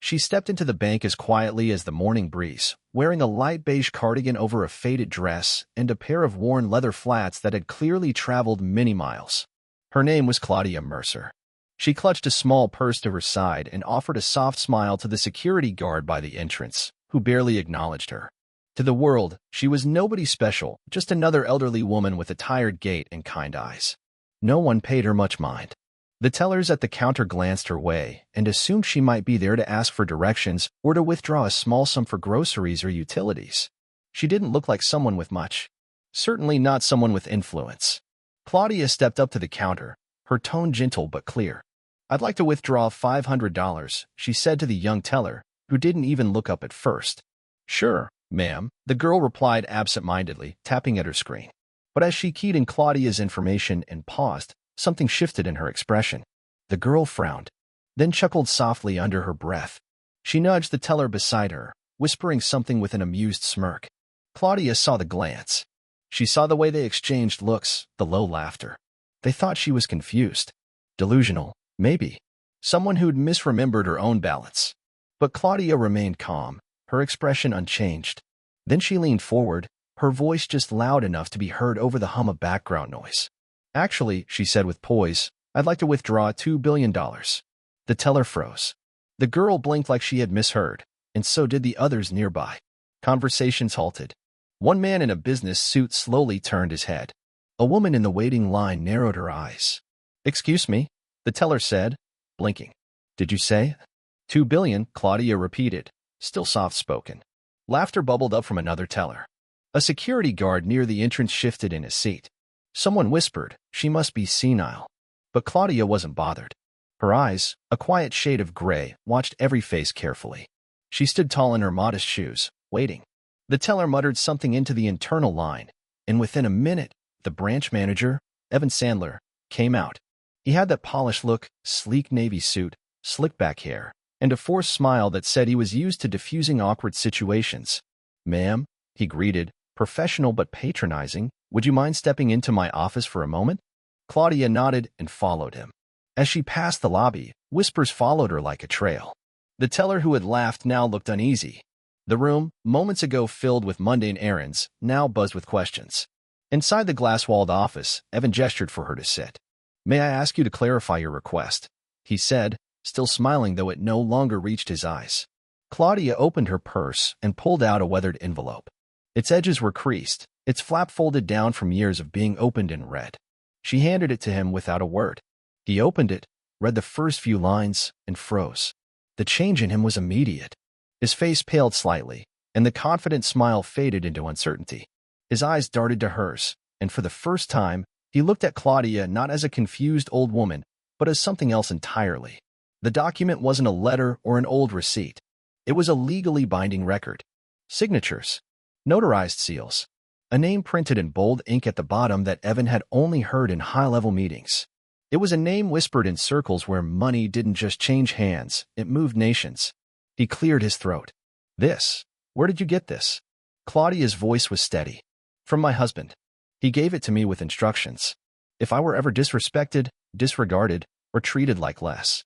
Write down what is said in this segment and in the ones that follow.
She stepped into the bank as quietly as the morning breeze, wearing a light beige cardigan over a faded dress and a pair of worn leather flats that had clearly traveled many miles. Her name was Claudia Mercer. She clutched a small purse to her side and offered a soft smile to the security guard by the entrance, who barely acknowledged her. To the world, she was nobody special, just another elderly woman with a tired gait and kind eyes. No one paid her much mind. The tellers at the counter glanced her way and assumed she might be there to ask for directions or to withdraw a small sum for groceries or utilities. She didn't look like someone with much. Certainly not someone with influence. Claudia stepped up to the counter, her tone gentle but clear. "I'd like to withdraw $500, she said to the young teller, who didn't even look up at first. "Sure, ma'am," the girl replied absent-mindedly, tapping at her screen. But as she keyed in Claudia's information and paused, something shifted in her expression. The girl frowned, then chuckled softly under her breath. She nudged the teller beside her, whispering something with an amused smirk. Claudia saw the glance. She saw the way they exchanged looks, the low laughter. They thought she was confused. Delusional, maybe. Someone who'd misremembered her own balance. But Claudia remained calm, her expression unchanged. Then she leaned forward, her voice just loud enough to be heard over the hum of background noise. "Actually," she said with poise, "I'd like to withdraw $2 billion. The teller froze. The girl blinked like she had misheard, and so did the others nearby. Conversations halted. One man in a business suit slowly turned his head. A woman in the waiting line narrowed her eyes. "Excuse me," the teller said, blinking. "Did you say?" "2 billion, Claudia repeated, still soft-spoken. Laughter bubbled up from another teller. A security guard near the entrance shifted in his seat. Someone whispered, "She must be senile." But Claudia wasn't bothered. Her eyes, a quiet shade of gray, watched every face carefully. She stood tall in her modest shoes, waiting. The teller muttered something into the internal line, and within a minute, the branch manager, Evan Sandler, came out. He had that polished look, sleek navy suit, slick back hair, and a forced smile that said he was used to diffusing awkward situations. "Ma'am," he greeted, professional but patronizing, "would you mind stepping into my office for a moment?" Claudia nodded and followed him. As she passed the lobby, whispers followed her like a trail. The teller who had laughed now looked uneasy. The room, moments ago filled with mundane errands, now buzzed with questions. Inside the glass-walled office, Evan gestured for her to sit. "May I ask you to clarify your request?" he said, still smiling though it no longer reached his eyes. Claudia opened her purse and pulled out a weathered envelope. Its edges were creased, its flap folded down from years of being opened and read. She handed it to him without a word. He opened it, read the first few lines, and froze. The change in him was immediate. His face paled slightly, and the confident smile faded into uncertainty. His eyes darted to hers, and for the first time, he looked at Claudia not as a confused old woman, but as something else entirely. The document wasn't a letter or an old receipt. It was a legally binding record. Signatures. Notarized seals. A name printed in bold ink at the bottom that Evan had only heard in high-level meetings. It was a name whispered in circles where money didn't just change hands, it moved nations. He cleared his throat. "This? Where did you get this?" Claudia's voice was steady. "From my husband. He gave it to me with instructions. If I were ever disrespected, disregarded, or treated like less,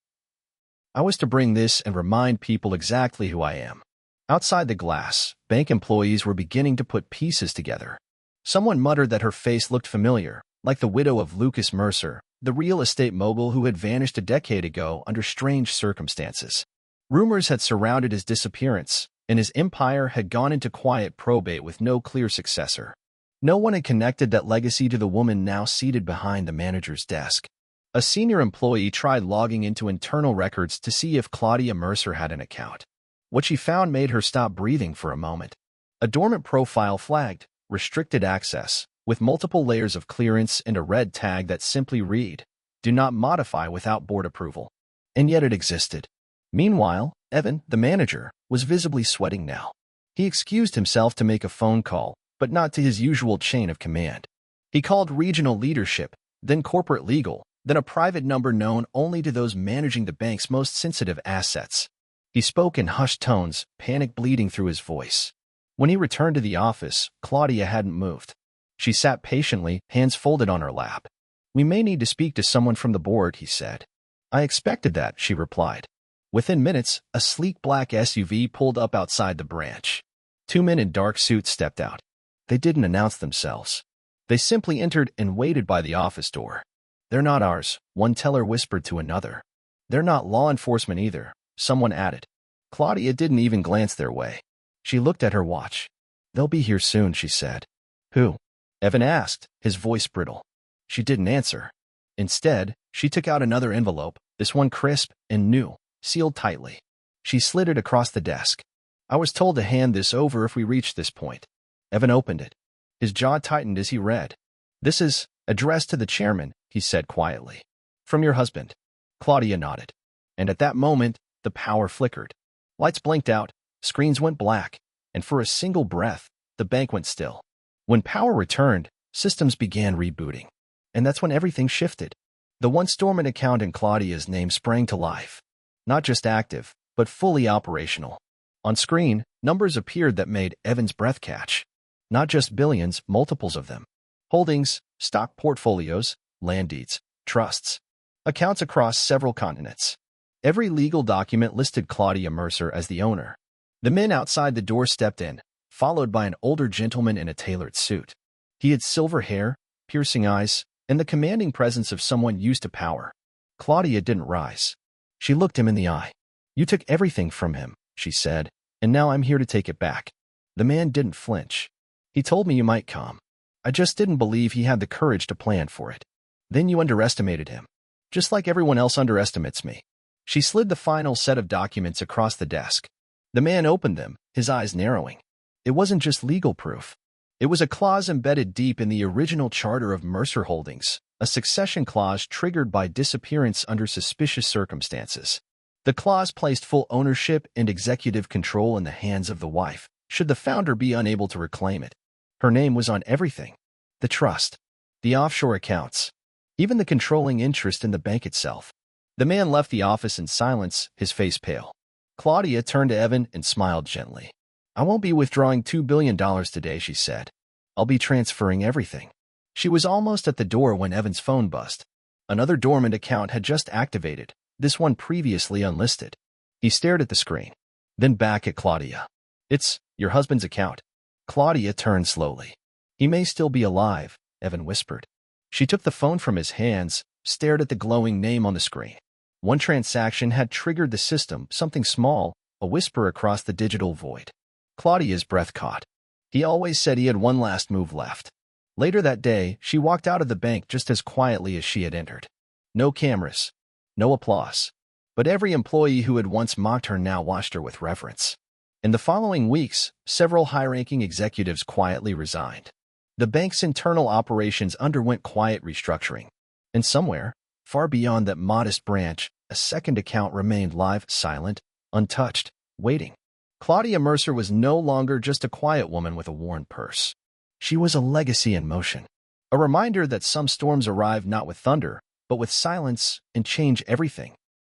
I was to bring this and remind people exactly who I am." Outside the glass, bank employees were beginning to put pieces together. Someone muttered that her face looked familiar, like the widow of Lucas Mercer, the real estate mogul who had vanished a decade ago under strange circumstances. Rumors had surrounded his disappearance, and his empire had gone into quiet probate with no clear successor. No one had connected that legacy to the woman now seated behind the manager's desk. A senior employee tried logging into internal records to see if Claudia Mercer had an account. What she found made her stop breathing for a moment. A dormant profile flagged, restricted access, with multiple layers of clearance and a red tag that simply read, "Do not modify without board approval." And yet it existed. Meanwhile, Evan, the manager, was visibly sweating now. He excused himself to make a phone call, but not to his usual chain of command. He called regional leadership, then corporate legal, then a private number known only to those managing the bank's most sensitive assets. He spoke in hushed tones, panic bleeding through his voice. When he returned to the office, Claudia hadn't moved. She sat patiently, hands folded on her lap. "We may need to speak to someone from the board," he said. "I expected that," she replied. Within minutes, a sleek black SUV pulled up outside the branch. Two men in dark suits stepped out. They didn't announce themselves. They simply entered and waited by the office door. "They're not ours," one teller whispered to another. "They're not law enforcement either," someone added. Claudia didn't even glance their way. She looked at her watch. "They'll be here soon," she said. "Who?" Evan asked, his voice brittle. She didn't answer. Instead, she took out another envelope, this one crisp and new, sealed tightly. She slid it across the desk. "I was told to hand this over if we reached this point." Evan opened it. His jaw tightened as he read. "This is addressed to the chairman," he said quietly. "From your husband." Claudia nodded. And at that moment, the power flickered. Lights blinked out, screens went black, and for a single breath, the bank went still. When power returned, systems began rebooting. And that's when everything shifted. The once dormant account in Claudia's name sprang to life. Not just active, but fully operational. On screen, numbers appeared that made Evan's breath catch. Not just billions, multiples of them. Holdings, stock portfolios, land deeds, trusts. Accounts across several continents. Every legal document listed Claudia Mercer as the owner. The men outside the door stepped in, followed by an older gentleman in a tailored suit. He had silver hair, piercing eyes, and the commanding presence of someone used to power. Claudia didn't rise. She looked him in the eye. "You took everything from him," she said, "and now I'm here to take it back." The man didn't flinch. "He told me you might come. I just didn't believe he had the courage to plan for it. Then you underestimated him. Just like everyone else underestimates me." She slid the final set of documents across the desk. The man opened them, his eyes narrowing. It wasn't just legal proof. It was a clause embedded deep in the original charter of Mercer Holdings, a succession clause triggered by disappearance under suspicious circumstances. The clause placed full ownership and executive control in the hands of the wife, should the founder be unable to reclaim it. Her name was on everything. The trust, the offshore accounts, even the controlling interest in the bank itself. The man left the office in silence, his face pale. Claudia turned to Evan and smiled gently. "I won't be withdrawing $2 billion today," she said. "I'll be transferring everything." She was almost at the door when Evan's phone buzzed. Another dormant account had just activated, this one previously unlisted. He stared at the screen, then back at Claudia. "It's your husband's account." Claudia turned slowly. "He may still be alive," Evan whispered. She took the phone from his hands, stared at the glowing name on the screen. One transaction had triggered the system, something small, a whisper across the digital void. Claudia's breath caught. He always said he had one last move left. Later that day, she walked out of the bank just as quietly as she had entered. No cameras, no applause. But every employee who had once mocked her now watched her with reverence. In the following weeks, several high-ranking executives quietly resigned. The bank's internal operations underwent quiet restructuring. And somewhere, far beyond that modest branch, a second account remained live, silent, untouched, waiting. Claudia Mercer was no longer just a quiet woman with a worn purse. She was a legacy in motion. A reminder that some storms arrive not with thunder, but with silence and change everything.